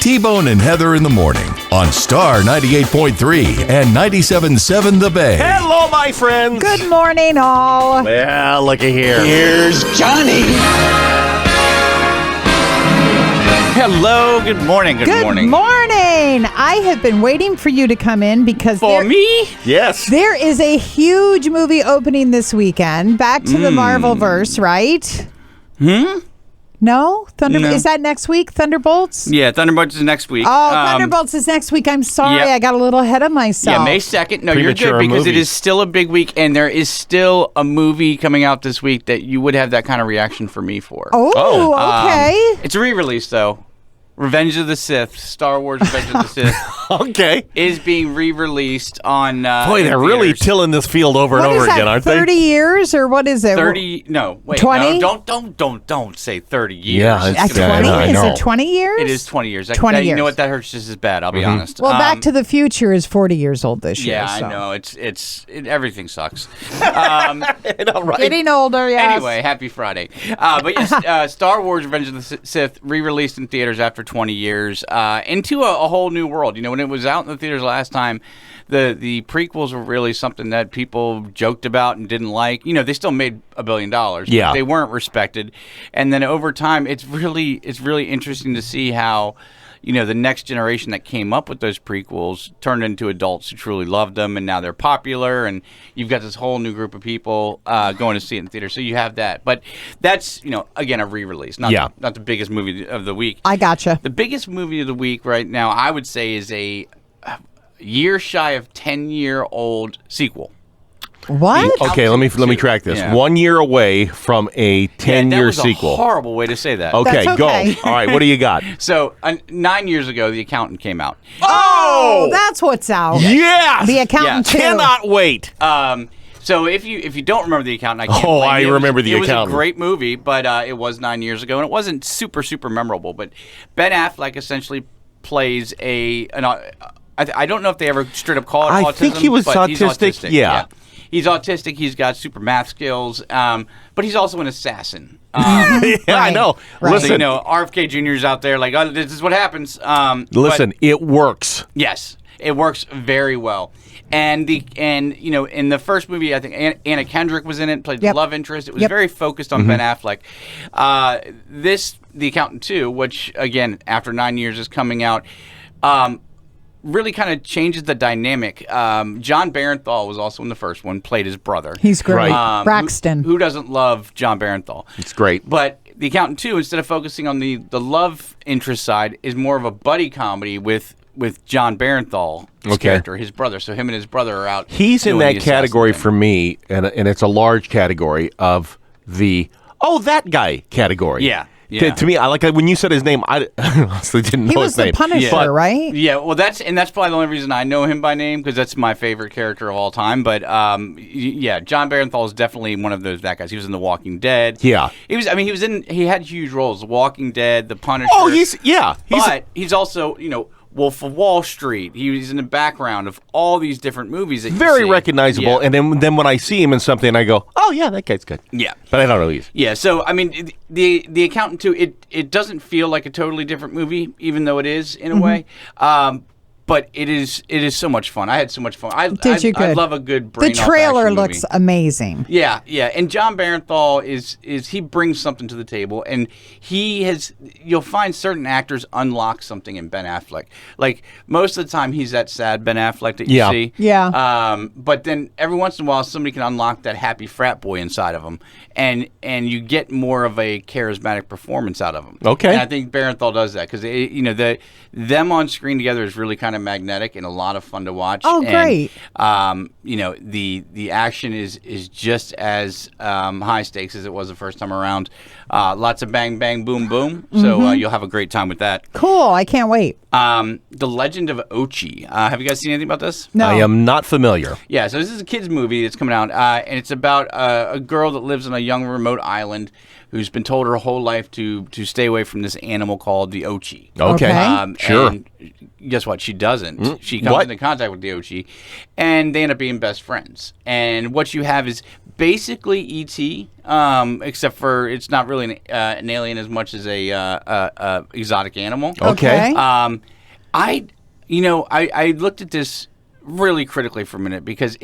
T-Bone and Heather in the morning on Star 98.3 and 97.7 The Bay. Hello, my friends. Good morning, all. Well, looky here. Here's Johnny. Hello, good morning, good morning. Good morning. I have been waiting for you to come in because For me? Yes. there is a huge movie opening this weekend. Back to the Marvel-verse, right? No? No. Is that next week, Thunderbolts? Yeah, Thunderbolts is next week. Oh, Thunderbolts is next week. I'm sorry. Yep. I got a little ahead of myself. Yeah, May 2nd. No, you're Premature good because it movies. is still a big week, and there is still a movie coming out this week that you would have that kind of reaction for me for. Oh, okay. It's a re-release, though. Revenge of the Sith, Star Wars Revenge of the Sith, Okay. is being re-released on Boy, in they're really theaters. tilling this field over What and over is that, again, aren't 30 years or what is it? 30, no, wait. 20? No, don't say 30 years. Yeah, it's- It's gonna yeah, 20? hurt. I Is know. it 20 years? It is 20 years. 20 You know years. what? That hurts just as bad, I'll be honest. Well, Back to the Future is 40 years old this year. Yeah, so. I know. It's everything sucks. All right. Getting older, yes. Anyway, happy Friday. But yes, Star Wars Revenge of the Sith re-released in theaters after 20 years into a whole new world. You know, when it was out in the theaters last time, the prequels were really something that people joked about and didn't like. You know, they still made $1 billion. But Yeah. they weren't respected. And then over time, it's really interesting to see how, you know, the next generation that came up with those prequels turned into adults who truly loved them, and now they're popular, and you've got this whole new group of people going to see it in theater. So you have that. But that's, you know, again, a re-release, not the biggest movie of the week. I gotcha. The biggest movie of the week right now, I would say, is a year shy of 10-year-old sequel. What? Okay, let me track this. Yeah. 1 year away from a 10-year that was sequel. a horrible way to say that. Okay, That's go. okay. All right, what do you got? So 9 years ago, The Accountant came out. Oh, that's what's out. Yes! The Accountant Yeah. 2. Cannot wait. So if you don't remember The Accountant, I can't blame I you. remember The Accountant. It was Accountant. a great movie, but it was 9 years ago, and it wasn't super memorable. But Ben Affleck essentially plays I don't know if they ever straight up call it autism. I think he was but he's autistic, yeah. He's autistic. He's got super math skills, but he's also an assassin. Yeah, I know. Right. So, you Listen, know, RFK Jr.'s out there like, oh, this is what happens. listen, it works. Yes, it works very well. And you know, in the first movie, I think Anna Kendrick was in it, played the Yep. love interest. It was Yep. very focused on Ben Affleck. The Accountant 2, which again after 9 years is coming out, really kind of changes the dynamic. John Barenthal was also in the first one, played his brother. He's great. Right. Braxton. Who doesn't love John Barenthal? It's great. But The Accountant 2, instead of focusing on the love interest side, is more of a buddy comedy with John Barenthal's character, his brother. So him and his brother are out. He's in doing that the assassin category thing. for me, and it's a large category of the, that guy category. Yeah. To me, I like when you said his name, I honestly didn't He know was his the name. Punisher, But- right? Yeah, well, that's probably the only reason I know him by name, because that's my favorite character of all time. But yeah, John Barenthal is definitely one of those bad guys. He was in The Walking Dead. Yeah. He had huge roles. The Walking Dead, The Punisher. Oh, he's also, you know, Wolf of Wall Street. He was in the background of all these different movies that you very see. recognizable. Yeah. And then when I see him in something, I go, oh yeah, that guy's good. Yeah. But I don't know who he is. Yeah, so I mean, the Accountant 2, it doesn't feel like a totally different movie, even though it is in a way. But it is so much fun. I had so much fun. I love a good brain The trailer action looks movie. amazing. Yeah. And John Barenthal is he brings something to the table, and you'll find certain actors unlock something in Ben Affleck. Like most of the time, he's that sad Ben Affleck that you see. Yeah. But then every once in a while, somebody can unlock that happy frat boy inside of him, and you get more of a charismatic performance out of him. Okay. And I think Barenthal does that because you know them on screen together is really kind of magnetic and a lot of fun to watch. Oh, great. And, you know, the action is just as high stakes as it was the first time around. Lots of bang, bang, boom, boom. So you'll have a great time with that. Cool. I can't wait. The Legend of Ochi. Have you guys seen anything about this? No. I am not familiar. Yeah, so this is a kid's movie that's coming out, and it's about a girl that lives on a young remote island who's been told her whole life to stay away from this animal called the Ochi. Okay. Sure. And guess what? She doesn't. She comes into contact with the Ochi, and they end up being best friends. And what you have is basically E.T., except for it's not really an alien as much as a exotic animal. Okay. I looked at this really critically for a minute because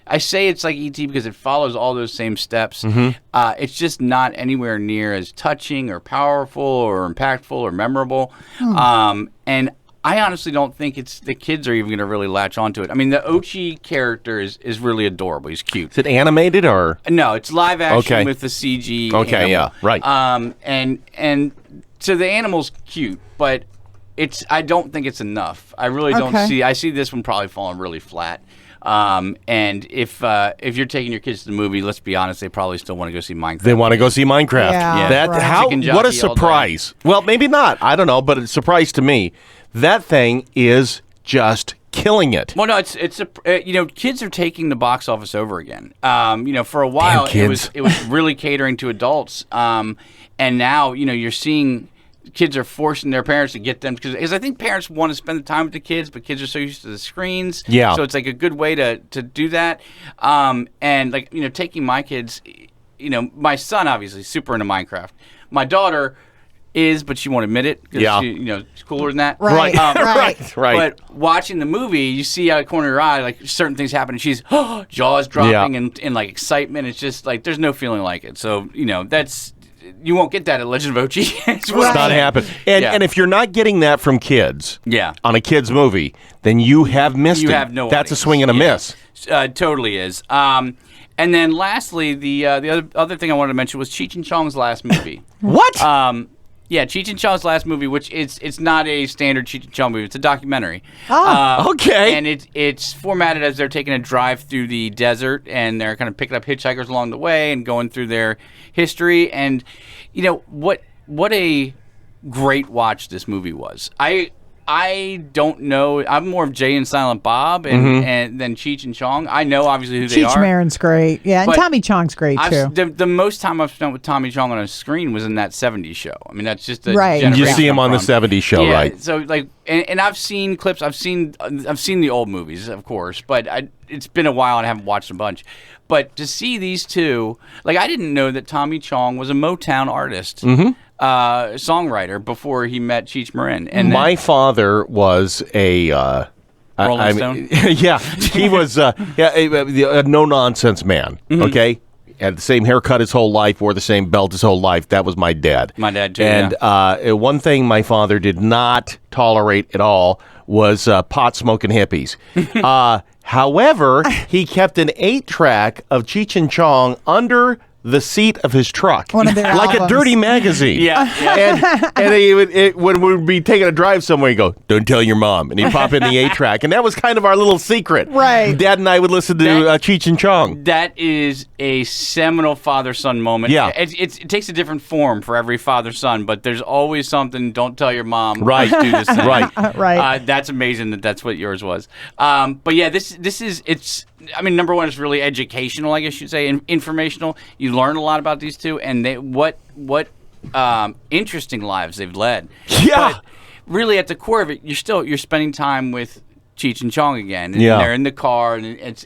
I say it's like E.T. because it follows all those same steps. It's just not anywhere near as touching or powerful or impactful or memorable. And I honestly don't think the kids are even going to really latch onto it. I mean, the Ochi character is really adorable. He's cute. Is it animated or? No, it's live action Okay. with the CG. Okay, animal. yeah, right. And so the animal's cute, but I don't think it's enough. I really don't see. I see this one probably falling really flat. And if you're taking your kids to the movie, let's be honest, they probably still want to go see Minecraft. They want to go see Minecraft. Yeah, right. Chicken What a jockey all day. surprise. Well, maybe not. I don't know, but it's a surprise to me. That thing is just killing it. Well, no, it's kids are taking the box office over again. For a while Damn it kids. was really catering to adults. And now, you're seeing kids are forcing their parents to get them because I think parents want to spend the time with the kids, but kids are so used to the screens. Yeah. So it's like a good way to do that. And taking my kids, my son obviously super into Minecraft. My daughter is, but she won't admit it because Yeah. she's cooler than that. Right. Right. But watching the movie, you see out of the corner of your eye, like certain things happen, and she's jaws dropping and like excitement. It's just like there's no feeling like it. So that's you won't get that at Legend of Ochi. It's Not happening. And if you're not getting that from kids on a kid's movie, then you have missed it. You have no That's a audience. swing and a miss. Totally is. And then lastly, the other thing I wanted to mention was Cheech and Chong's last movie. What? Yeah, Cheech and Chong's last movie, which it's not a standard Cheech and Chong movie. It's a documentary. Okay. And it's formatted as they're taking a drive through the desert, and they're kind of picking up hitchhikers along the way and going through their history. And what a great watch this movie was. I don't know. I'm more of Jay and Silent Bob and than Cheech and Chong. I know obviously who they are. Cheech Marin's great. Yeah, and But Tommy Chong's great too. The most time I've spent with Tommy Chong on a screen was in that 70s show. I mean, that's just a Right. You generation see him I'm on the from. 70s show, Yeah, right? So like, and I've seen clips. I've seen the old movies, of course, but it's been a while and I haven't watched a bunch. But to see these two, like I didn't know that Tommy Chong was a Motown artist. Songwriter before he met Cheech Marin. And My father was a Rolling Stone? Yeah, he was a no-nonsense man, okay? Had the same haircut his whole life, wore the same belt his whole life. That was my dad. My dad, too, And one thing my father did not tolerate at all was pot-smoking hippies. However, he kept an 8-track of Cheech and Chong under the seat of his truck, One of their like a albums. dirty magazine. And when we would be taking a drive somewhere, he'd go, "Don't tell your mom," and he'd pop in the 8-track, and that was kind of our little secret. Right. Dad and I would listen to Cheech and Chong. That is a seminal father-son moment. Yeah. It takes a different form for every father-son, but there's always something, don't tell your mom. Right. Let's do this thing. Right. Right. That's amazing that's what yours was. But yeah, it's I mean, number one, it's really educational, I guess you'd say, and informational. You learn a lot about these two, and what interesting lives they've led. Yeah. But really, at the core of it, you're spending time with Cheech and Chong again. And Yeah. they're in the car, and it's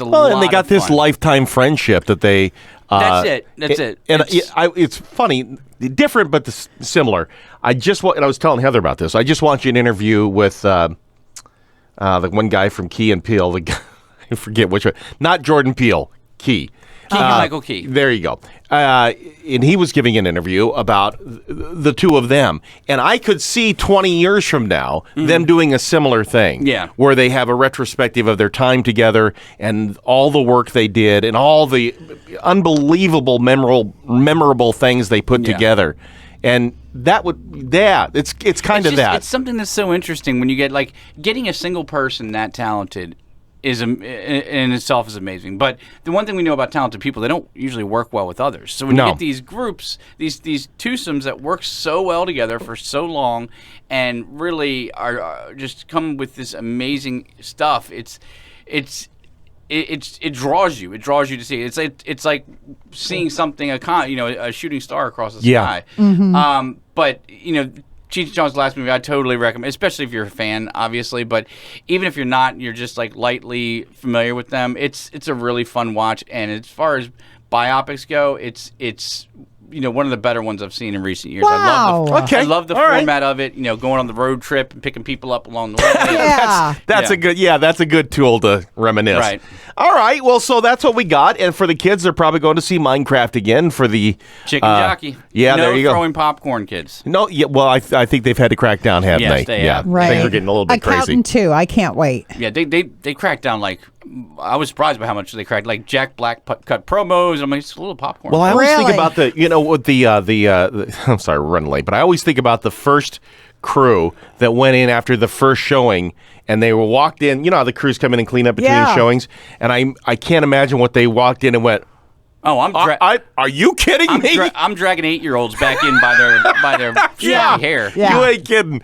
a lot. Well, and they got of this fun. lifetime friendship that they. That's it. That's it. And It's- it's funny, different but similar. I was telling Heather about this. I just watched an interview with the one guy from Key and Peele. The guy, I forget which one. Not Jordan Peele. Key. Michael Key. There you go. And he was giving an interview about the two of them. And I could see 20 years from now them doing a similar thing. Yeah. Where they have a retrospective of their time together and all the work they did and all the unbelievable, memorable things they put together. And it's kind of that. It's something that's so interesting when you get, like, getting a single person that talented is in itself is amazing. But the one thing we know about talented people, they don't usually work well with others. So when you get these groups, these twosomes that work so well together for so long and really are just come with this amazing stuff, it draws you. It draws you to see. It's like seeing something, a shooting star across the sky. Mm-hmm. But Cheech and Chong's last movie, I totally recommend, especially if you're a fan, obviously. But even if you're not, you're just like lightly familiar with them. It's a really fun watch. And as far as biopics go, it's one of the better ones I've seen in recent years. Wow. I love the format of it. Going on the road trip and picking people up along the way. Yeah. That's a good tool to reminisce. Right. All right. Well, so that's what we got, and for the kids, they're probably going to see Minecraft again for the Chicken jockey. Yeah, no there you go. throwing popcorn, kids. No, yeah. Well, I think they've had to crack down, haven't Yes, they? they have. Right. Things are getting a little bit Accountant crazy. too. I can't wait. Yeah, they cracked down like. I was surprised by how much they cracked. Like Jack Black cut promos. I'm like, it's a little popcorn. Well, I always think Really? about with the I'm sorry, we're running late, but I always think about the first crew that went in after the first showing, and they were walked in. You know how the crews come in and clean up between Yeah. showings, and I can't imagine what they walked in and went. Oh, Are you kidding me? I'm dragging 8-year-olds back in by their Yeah. hair. Yeah. You ain't kidding.